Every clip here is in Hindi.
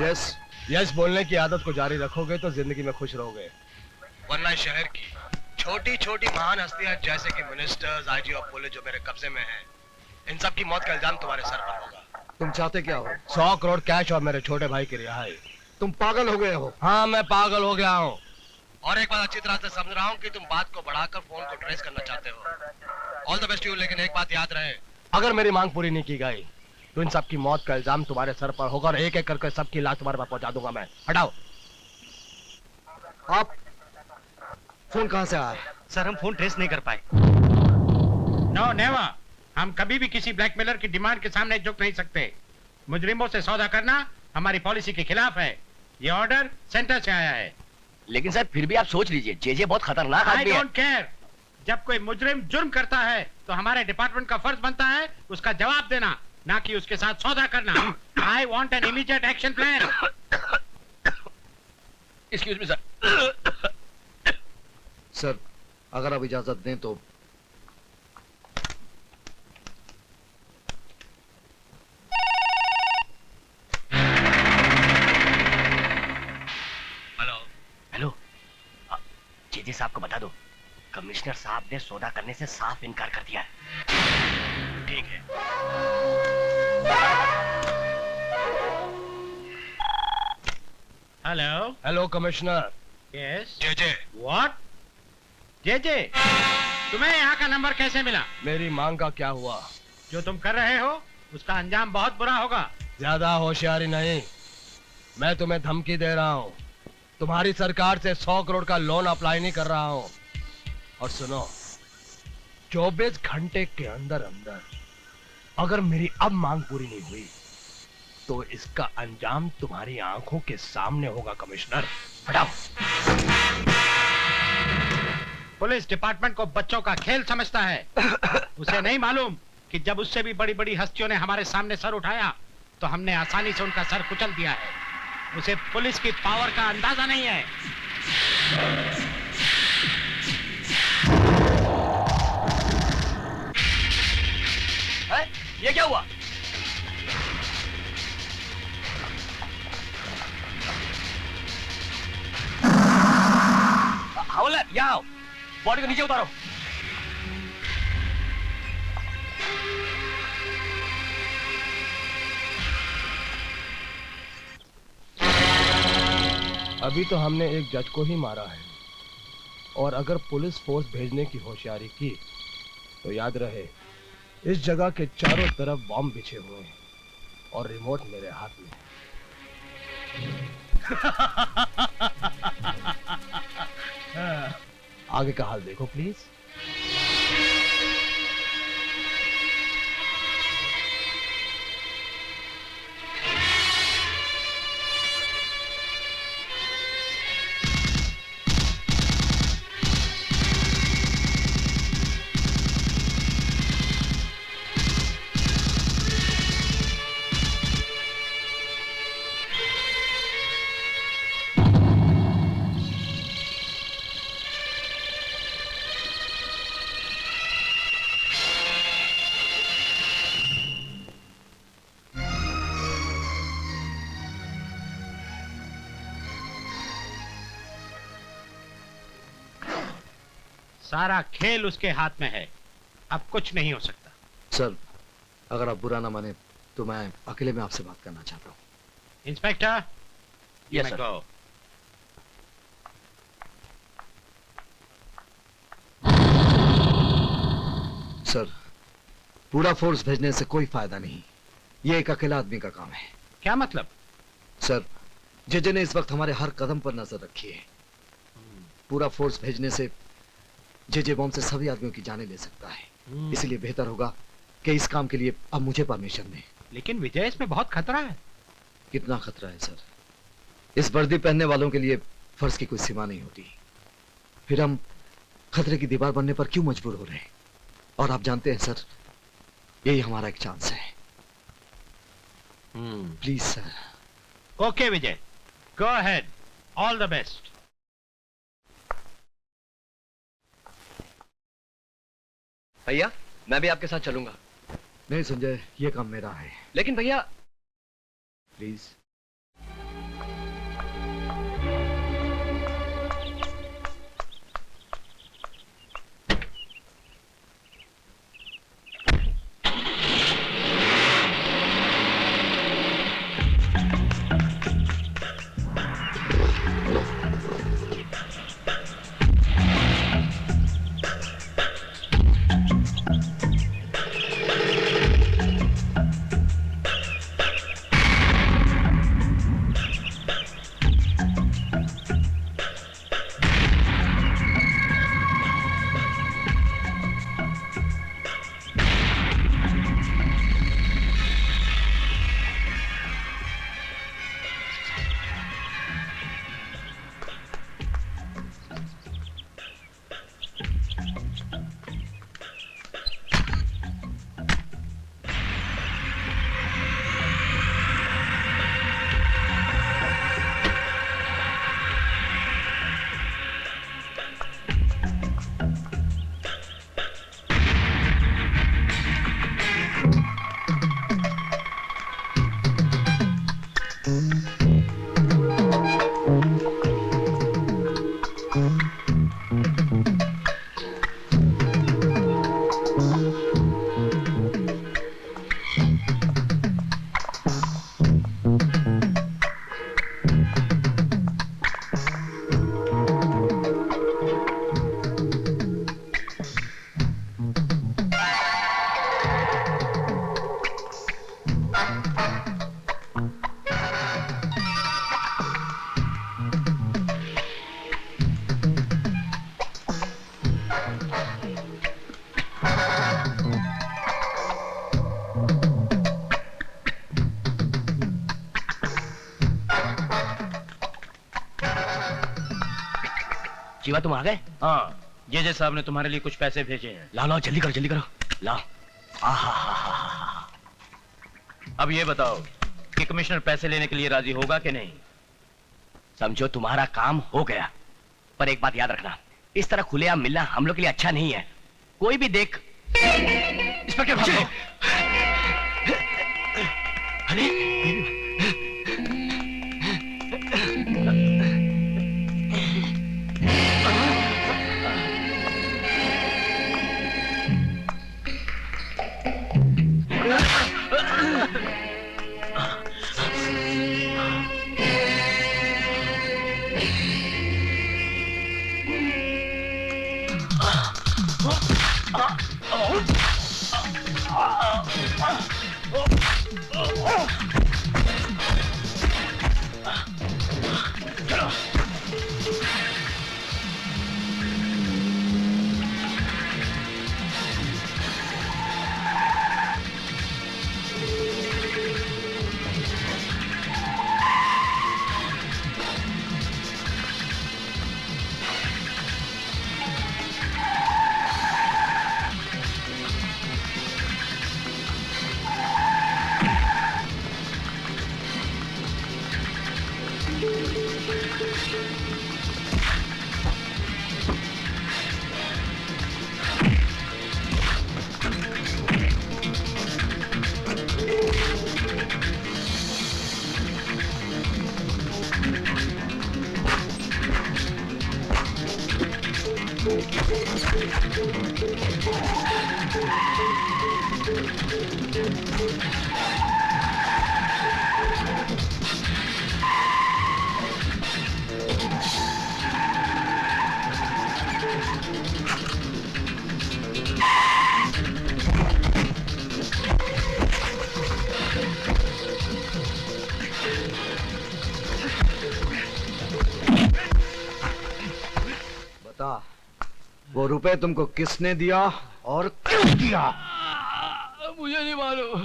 यस यस बोलने की आदत को जारी रखोगे तो जिंदगी में खुश रहोगे, वरना शहर की छोटी छोटी महान हस्तियां जैसे कि मिनिस्टर्स, आईजी और पुलिस जो मेरे कब्जे में हैं, इन सब की मौत का इल्जाम तुम्हारे सर पर होगा। तुम चाहते क्या हो? 100 करोड़ कैश और मेरे छोटे भाई की रिहाई। तुम पागल हो गए हो? हाँ, मैं पागल हो गया हूँ। और एक बात अच्छी तरह से समझ रहा हूँ कि तुम बात को बढ़ाकर फोन को ट्रेस करना चाहते हो। ऑल द बेस्ट यू, लेकिन एक बात याद रहे, अगर मेरी मांग पूरी नहीं की गई तो इन सब की मौत का इल्जाम तुम्हारे सर पर होगा और एक एक करके सबकी लाश तुम्हारे पास पहुंचा दूंगा मैं। हटाओ। आप फोन कहां से आया? सर हम फोन ट्रेस नहीं कर पाए। नो नेवर, हम कभी भी किसी ब्लैकमेलर की डिमांड के सामने झुक नहीं सकते। मुजरिमों से सौदा करना हमारी पॉलिसी के खिलाफ है। ये ऑर्डर सेंटर से आया है। लेकिन सर फिर भी आप सोच लीजिए, जे बहुत खतरनाक आई आदमी है। Don't care. जब कोई मुजरिम जुर्म करता है तो हमारे डिपार्टमेंट का फर्ज बनता है उसका जवाब देना, ना कि उसके साथ सौदा करना। I want an immediate action plan. Excuse me sir. Sir अगर आप इजाजत दें तो। हेलो हेलो, जे साहब को बता दो कमिश्नर साहब ने सौदा करने से साफ इनकार कर दिया है। ठीक है। Hello hello commissioner. Yes J what? J तुम्हें यहाँ का नंबर कैसे मिला? मेरी मांग का क्या हुआ? जो तुम कर रहे हो उसका अंजाम बहुत बुरा होगा। ज्यादा होशियारी नहीं, मैं तुम्हें धमकी दे रहा हूँ। तुम्हारी सरकार से 100 करोड़ का लोन अप्लाई नहीं कर रहा हूँ। और सुनो, 24 घंटे के अंदर अंदर अगर मेरी अब मांग पूरी नहीं हुई तो इसका अंजाम तुम्हारी आंखों के सामने होगा। कमिश्नर हटाओ। पुलिस डिपार्टमेंट को बच्चों का खेल समझता है। उसे नहीं मालूम कि जब उससे भी बड़ी बड़ी हस्तियों ने हमारे सामने सर उठाया तो हमने आसानी से उनका सर कुचल दिया है। उसे पुलिस की पावर का अंदाजा नहीं है। ये क्या हुआ? हवलदार यहाँ आओ, बॉडी को नीचे उतारो। अभी तो हमने एक जज को ही मारा है, और अगर पुलिस फोर्स भेजने की होशियारी की तो याद रहे इस जगह के चारों तरफ बॉम्ब बिछे हुए हैं और रिमोट मेरे हाथ में है। आगे का हाल देखो प्लीज। सारा खेल उसके हाथ में है, अब कुछ नहीं हो सकता। सर अगर आप बुरा ना माने तो मैं अकेले में आपसे बात करना चाहता हूँ। Inspector, yes sir. Go. Sir पूरा फोर्स भेजने से कोई फायदा नहीं, ये एक अकेला आदमी का काम है। क्या मतलब? सर जेजे ने इस वक्त हमारे हर कदम पर नजर रखी है। पूरा फोर्स भेजने से जेजे बॉम्ब से सभी आदमियों की जानें ले सकता है। इसलिए बेहतर होगा कि इस काम के लिए अब मुझे परमिशन दें। लेकिन विजय, इसमें बहुत खतरा है। कितना खतरा है सर? इस वर्दी पहनने वालों के लिए फर्ज की कोई सीमा नहीं होती। फिर हम खतरे की दीवार बनने पर क्यों मजबूर हो रहे हैं? और आप जानते हैं सर, यही हमारा एक चांस है। Please sir. Okay Vijay, go ahead, all the best. भैया मैं भी आपके साथ चलूंगा। नहीं संजय, ये काम मेरा है। लेकिन भैया। प्लीज। जीवा तुम आ गए? हाँ, जे साहब ने तुम्हारे लिए कुछ पैसे भेजे हैं। लाओ लाओ जल्दी करो, जल्दी करो, लाओ। आहा, अब ये बताओ कि कमिश्नर पैसे लेने के लिए राजी होगा कि नहीं? समझो तुम्हारा काम हो गया, पर एक बात याद रखना, इस तरह खुलेआम मिलना हम लोग के लिए अच्छा नहीं है। कोई भी देख। इंस्पेक्टर भागो। अरे वो रुपए तुमको किसने दिया और क्यों दिया? मुझे नहीं मालूम।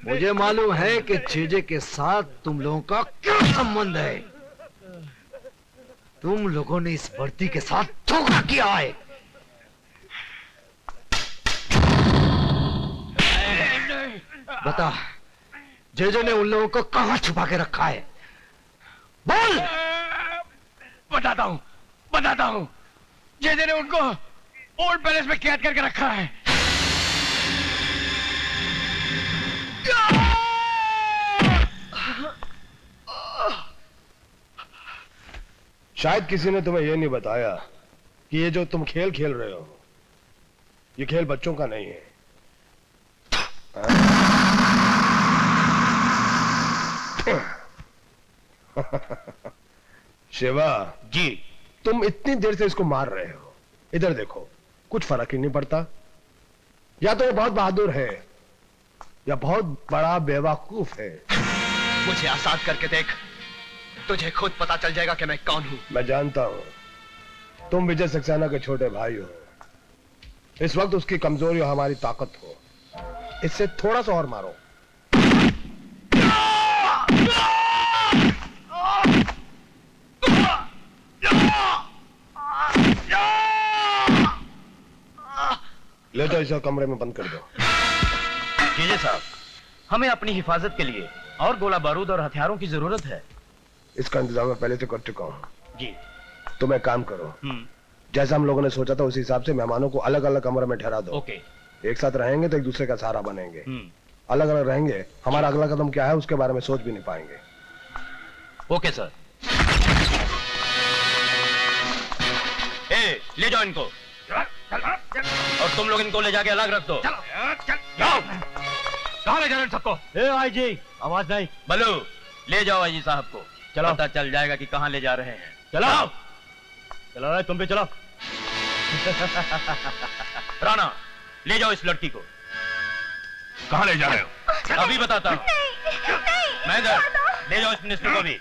मुझे मालूम है कि जेजे के साथ तुम लोगों का क्या संबंध है। तुम लोगों ने इस वर्दी के साथ धोखा किया है। बता, जेजे ने उन लोगों को कहां छुपा के रखा है? बोल। बताता हूं। जेजे ने उनको ओल्ड पैलेस में कैद करके रखा है। शायद किसी ने तुम्हें यह नहीं बताया कि ये जो तुम खेल खेल रहे हो, ये खेल बच्चों का नहीं है। शिवा जी, तुम इतनी देर से इसको मार रहे हो, इधर देखो, कुछ फर्क ही नहीं पड़ता। या तो ये बहुत बहादुर है या बहुत बड़ा बेवकूफ है। मुझे आजाद करके देख, तुझे खुद पता चल जाएगा कि मैं कौन हूं। मैं जानता हूं, तुम विजय सक्सेना के छोटे भाई हो। इस वक्त उसकी कमजोरी और हमारी ताकत हो। इससे थोड़ा सा और मारो। ले तो इसे कमरे में बंद कर दो। कीजिए साहब, हमें अपनी हिफाजत के लिए और गोला बारूद और हथियारों की जरूरत है। इसका इंतजाम मैं पहले से कर चुका हूं। जी। तुम एक काम करो, जैसा हम लोगों ने सोचा था उसी हिसाब से मेहमानों को अलग अलग कमरे में ठहरा दो। ओके। एक साथ रहेंगे तो एक दूसरे का सहारा बनेंगे। अलग अलग रहेंगे, हमारा अगला कदम क्या है उसके बारे में सोच भी नहीं पाएंगे। Okay sir. ए, ले जाओ इनको। और तुम लोग इनको ले जाके अलग रख दो। जाओ। कहाँ ले जा रहे हैं सबको? आई जी, आवाज नहीं। बलू, ले जाओ आई जी साहब को। चलो। पता चल जाएगा कि कहाँ ले जा रहे हैं। चलो चलो, तुम भी चलो। राणा, ले जाओ इस लड़की को। कहाँ ले जा रहे हो? अभी बताता हूँ। महेंद्र, ले जाओ इस मिनिस्टर को भी।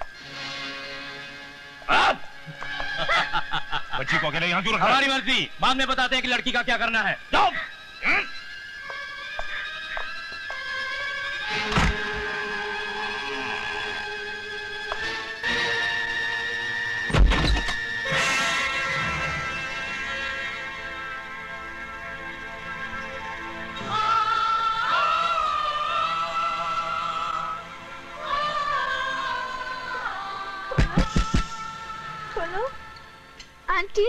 बच्ची को अकेले यहाँ क्यों रखा? हमारी मर्जी, बाद में बताते हैं कि लड़की का क्या करना है। जाओ। खोलो। आंटी